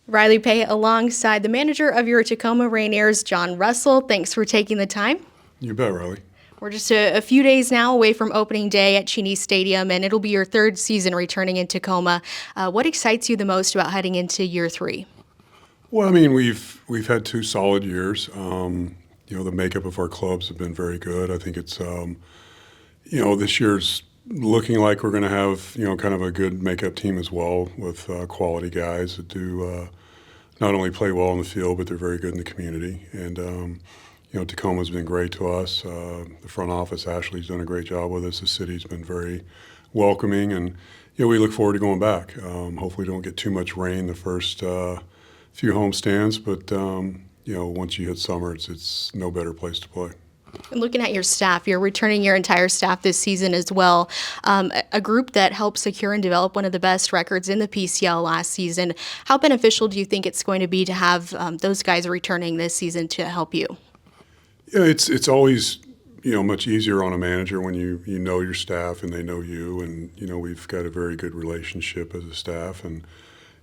Rylee Pay alongside the manager of your Tacoma Rainiers, John Russell. Thanks for taking the time. You bet, Rylee. We're just a few days now away from opening day at Cheney Stadium, and it'll be your third season returning in Tacoma. What excites you the most about heading into year 3? Well, I mean, we've had 2 solid years. The makeup of our clubs have been very good. I think it's, this year's looking like we're going to have, kind of a good makeup team as well with quality guys that do not only play well on the field, but they're very good in the community. And, Tacoma's been great to us. The front office, Ashley's done a great job with us. The city's been very welcoming, and we look forward to going back. Hopefully, don't get too much rain the first few home stands, but once you hit summer, it's no better place to play. And looking at your staff, you're returning your entire staff this season as well. A group that helped secure and develop one of the best records in the PCL last season. How beneficial do you think it's going to be to have those guys returning this season to help you? Yeah, it's always much easier on a manager when you know your staff and they know you, and we've got a very good relationship as a staff. And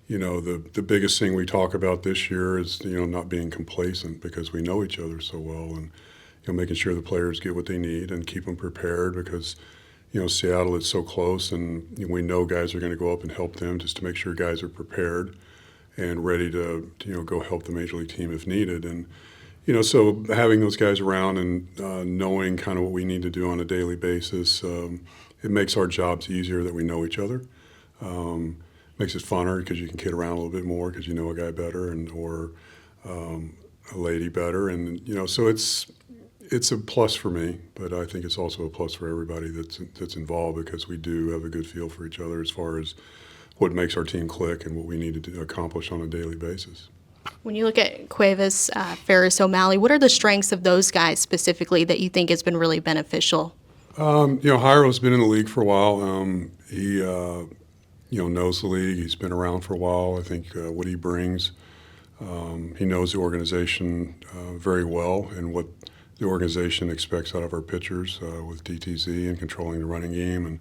the biggest thing we talk about this year is not being complacent, because we know each other so well, and making sure the players get what they need and keep them prepared, because Seattle is so close, and we know guys are going to go up and help them, just to make sure guys are prepared and ready to go help the major league team if needed. And so having those guys around and knowing kind of what we need to do on a daily basis, it makes our jobs easier that we know each other. Makes it funner because you can kid around a little bit more because you know a guy better or a lady better, and so it's a plus for me, but I think it's also a plus for everybody that's involved, because we do have a good feel for each other as far as what makes our team click and what we need to accomplish on a daily basis. When you look at Cuevas, Ferris, O'Malley, what are the strengths of those guys specifically that you think has been really beneficial? Jairo's been in the league for a while. He knows the league. He's been around for a while. I think what he brings, he knows the organization very well and what the organization expects out of our pitchers with DTZ and controlling the running game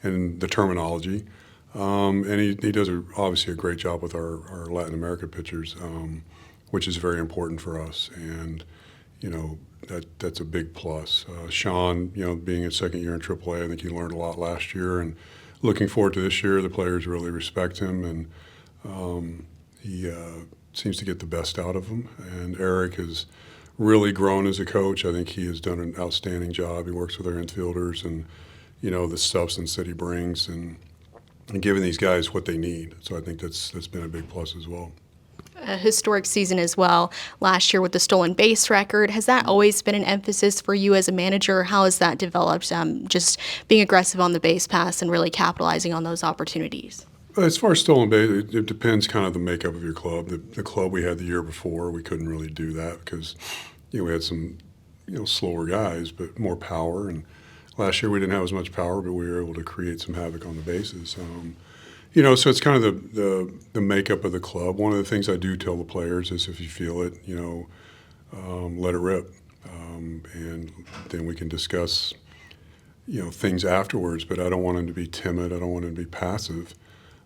and the terminology. And he does obviously a great job with our Latin America pitchers, which is very important for us. And, that's a big plus. Sean, being his second year in AAA, I think he learned a lot last year. And looking forward to this year, the players really respect him, and he seems to get the best out of them. And Eric has really grown as a coach. I think he has done an outstanding job. He works with our infielders and, the substance that he brings and giving these guys what they need. So I think that's been a big plus as well. A historic season as well last year with the stolen base record. Has that always been an emphasis for you as a manager? How has that developed, just being aggressive on the base pass and really capitalizing on those opportunities? As far as stolen base, it depends kind of the makeup of your club. The club we had the year before, we couldn't really do that because we had some slower guys but more power, and last year we didn't have as much power, but we were able to create some havoc on the bases. So it's kind of the makeup of the club. One of the things I do tell the players is, if you feel it, let it rip, and then we can discuss things afterwards. But I don't want them to be timid. I don't want them to be passive.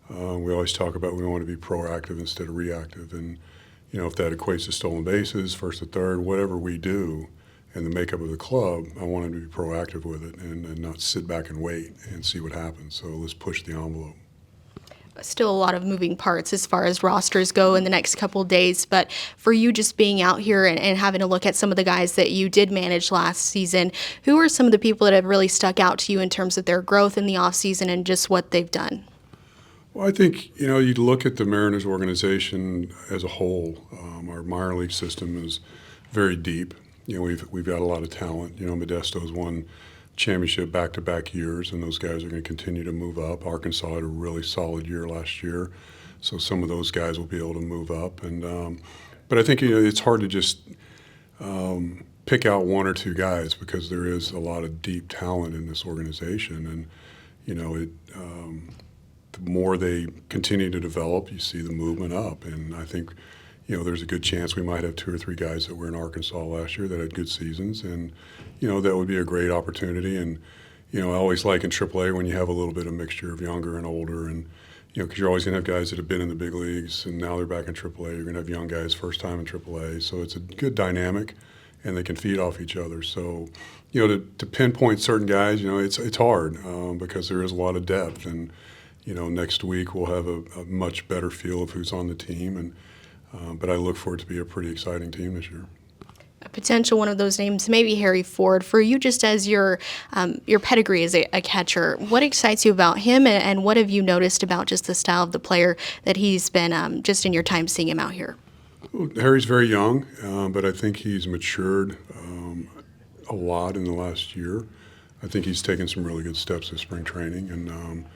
We always talk about we want to be proactive instead of reactive, and if that equates to stolen bases, first to third, whatever we do, and the makeup of the club, I want them to be proactive with it and not sit back and wait and see what happens. So let's push the envelope. Still a lot of moving parts as far as rosters go in the next couple of days, but for you just being out here and having to look at some of the guys that you did manage last season, who are some of the people that have really stuck out to you in terms of their growth in the offseason and just what they've done? Well, I think, you look at the Mariners organization as a whole. Our minor league system is very deep. We've got a lot of talent. Modesto's won championship back-to-back years, and those guys are going to continue to move up. Arkansas had a really solid year last year, so some of those guys will be able to move up. And but I think it's hard to just pick out one or two guys, because there is a lot of deep talent in this organization, and the more they continue to develop, you see the movement up. And I think there's a good chance we might have 2 or 3 guys that were in Arkansas last year that had good seasons, and that would be a great opportunity. And I always like in AAA when you have a little bit of mixture of younger and older, and because you're always going to have guys that have been in the big leagues and now they're back in AAA. You're going to have young guys first time in AAA. So it's a good dynamic, and they can feed off each other. So, to pinpoint certain guys, it's hard because there is a lot of depth. And, next week we'll have a much better feel of who's on the team. And but I look for it to be a pretty exciting team this year. A potential one of those names, maybe Harry Ford. For you, just as your pedigree as a catcher, what excites you about him, and what have you noticed about just the style of the player that he's been just in your time seeing him out here? Well, Harry's very young, but I think he's matured a lot in the last year. I think he's taken some really good steps in spring training, and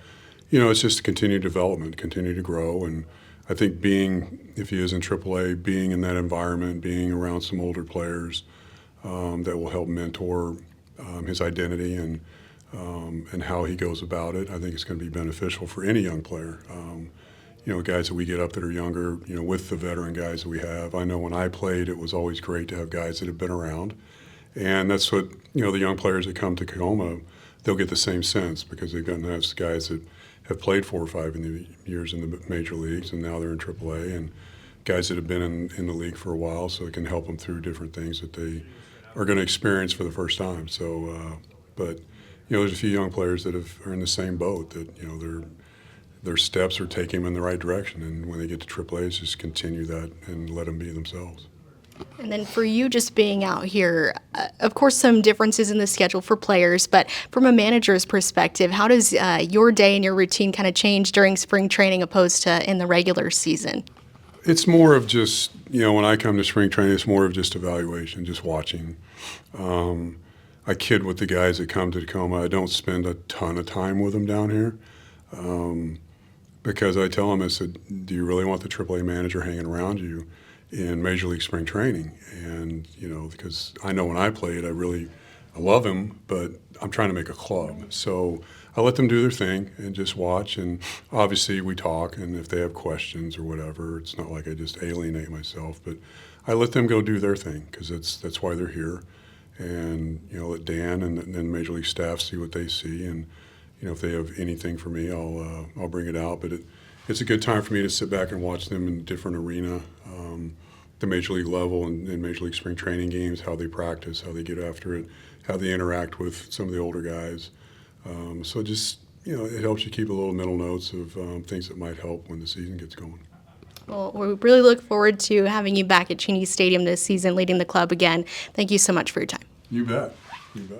it's just continued development, continue to grow. And I think if he is in AAA, being in that environment, being around some older players that will help mentor his identity and how he goes about it, I think it's going to be beneficial for any young player. Guys that we get up that are younger, with the veteran guys that we have. I know when I played, it was always great to have guys that have been around. And that's what, the young players that come to Tacoma, they'll get the same sense because they've gotten to have guys that have played 4 or 5 years in the major leagues, and now they're in AAA, and guys that have been in the league for a while, so it can help them through different things that they are going to experience for the first time. So, but there's a few young players that are in the same boat that their steps are taking them in the right direction, and when they get to AAA, it's just continue that and let them be themselves. And then for you just being out here, of course, some differences in the schedule for players, but from a manager's perspective, how does your day and your routine kind of change during spring training opposed to in the regular season? It's more of just, when I come to spring training, it's more of just evaluation, just watching. I kid with the guys that come to Tacoma. I don't spend a ton of time with them down here because I tell them, I said, do you really want the AAA manager hanging around you in Major League spring training? And, because I know when I played, I love him, but I'm trying to make a club. So I let them do their thing and just watch. And obviously we talk, and if they have questions or whatever, it's not like I just alienate myself, but I let them go do their thing because that's why they're here. And, let Dan and then Major League staff see what they see. And, if they have anything for me, I'll bring it out. But it's a good time for me to sit back and watch them in a different arena, the Major League level and Major League spring training games, how they practice, how they get after it, how they interact with some of the older guys. So just, it helps you keep a little mental notes of things that might help when the season gets going. Well, we really look forward to having you back at Cheney Stadium this season, leading the club again. Thank you so much for your time. You bet. You bet.